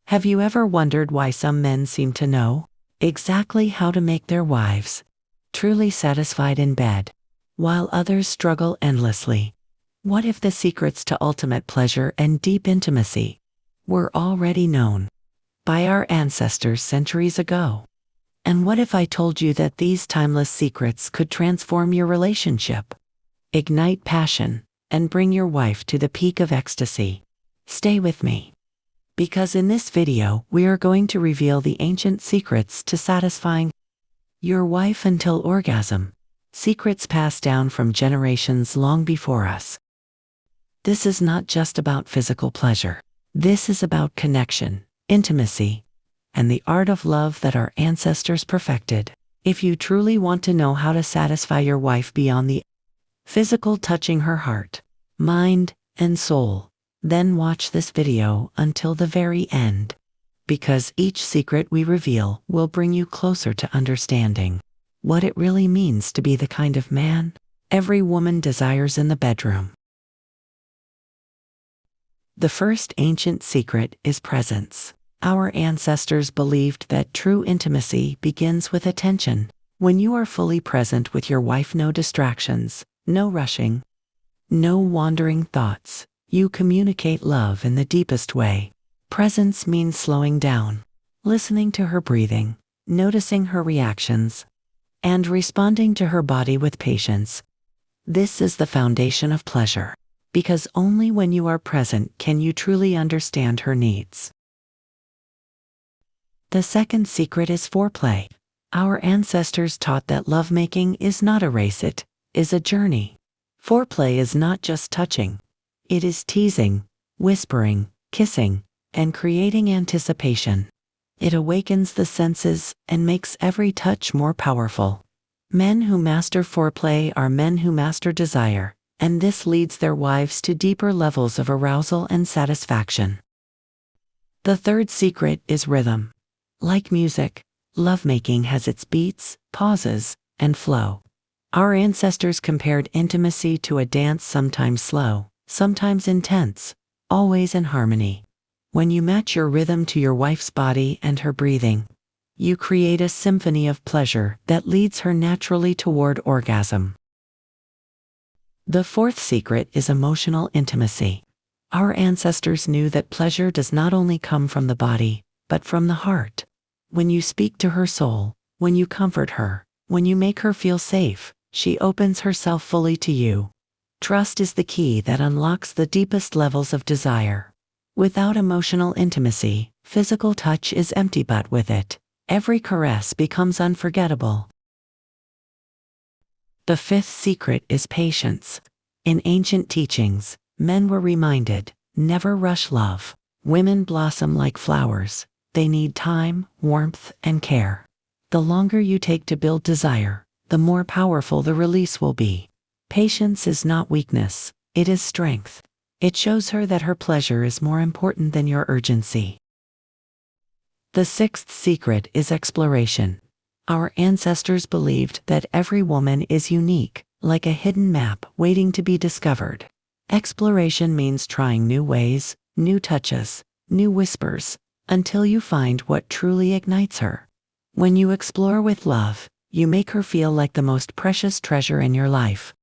Have you ever wondered why some men seem to know exactly how to make their wives truly satisfied in bed, while others struggle endlessly? What if the secrets to ultimate pleasure and deep intimacy were already known by our ancestors centuries ago? And what if I told you that these timeless secrets could transform your relationship, ignite passion, and bring your wife to the peak of ecstasy? Stay with me, because in this video we are going to reveal the ancient secrets to satisfying your wife until orgasm, secrets passed down from generations long before us. This is not just about physical pleasure. This is about connection, intimacy, and the art of love that our ancestors perfected. If you truly want to know how to satisfy your wife beyond the physical, touching her heart, mind, and soul, then watch this video until the very end, because each secret we reveal will bring you closer to understanding what it really means to be the kind of man every woman desires in the bedroom. The first ancient secret is presence. Our ancestors believed that true intimacy begins with attention. When you are fully present with your wife, no distractions, no rushing, no wandering thoughts, you communicate love in the deepest way. Presence means slowing down, listening to her breathing, noticing her reactions, and responding to her body with patience. This is the foundation of pleasure, because only when you are present can you truly understand her needs. The second secret is foreplay. Our ancestors taught that lovemaking is not a race, it is a journey. Foreplay is not just touching. It is teasing, whispering, kissing, and creating anticipation. It awakens the senses and makes every touch more powerful. Men who master foreplay are men who master desire, and this leads their wives to deeper levels of arousal and satisfaction. The third secret is rhythm. Like music, lovemaking has its beats, pauses, and flow. Our ancestors compared intimacy to a dance, sometimes slow, sometimes intense, always in harmony. When you match your rhythm to your wife's body and her breathing, you create a symphony of pleasure that leads her naturally toward orgasm. The fourth secret is emotional intimacy. Our ancestors knew that pleasure does not only come from the body, but from the heart. When you speak to her soul, when you comfort her, when you make her feel safe, she opens herself fully to you. Trust is the key that unlocks the deepest levels of desire. Without emotional intimacy, physical touch is empty, but with it, every caress becomes unforgettable. The fifth secret is patience. In ancient teachings, men were reminded, never rush love. Women blossom like flowers. They need time, warmth, and care. The longer you take to build desire, the more powerful the release will be. Patience is not weakness, it is strength. It shows her that her pleasure is more important than your urgency. The sixth secret is exploration. Our ancestors believed that every woman is unique, like a hidden map waiting to be discovered. Exploration means trying new ways, new touches, new whispers, until you find what truly ignites her. When you explore with love, you make her feel like the most precious treasure in your life.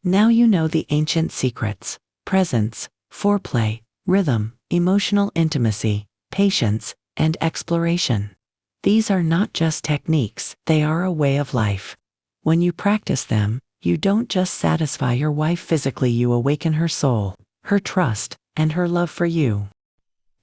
Now you know the ancient secrets: presence, foreplay, rhythm, emotional intimacy, patience, and exploration. These are not just techniques, they are a way of life. When you practice them, you don't just satisfy your wife physically, you awaken her soul, her trust, and her love for you.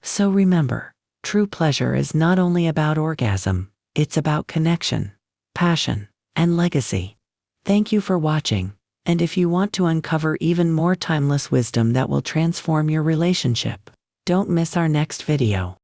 So remember, true pleasure is not only about orgasm, it's about connection, passion, and legacy. Thank you for watching, and if you want to uncover even more timeless wisdom that will transform your relationship, don't miss our next video.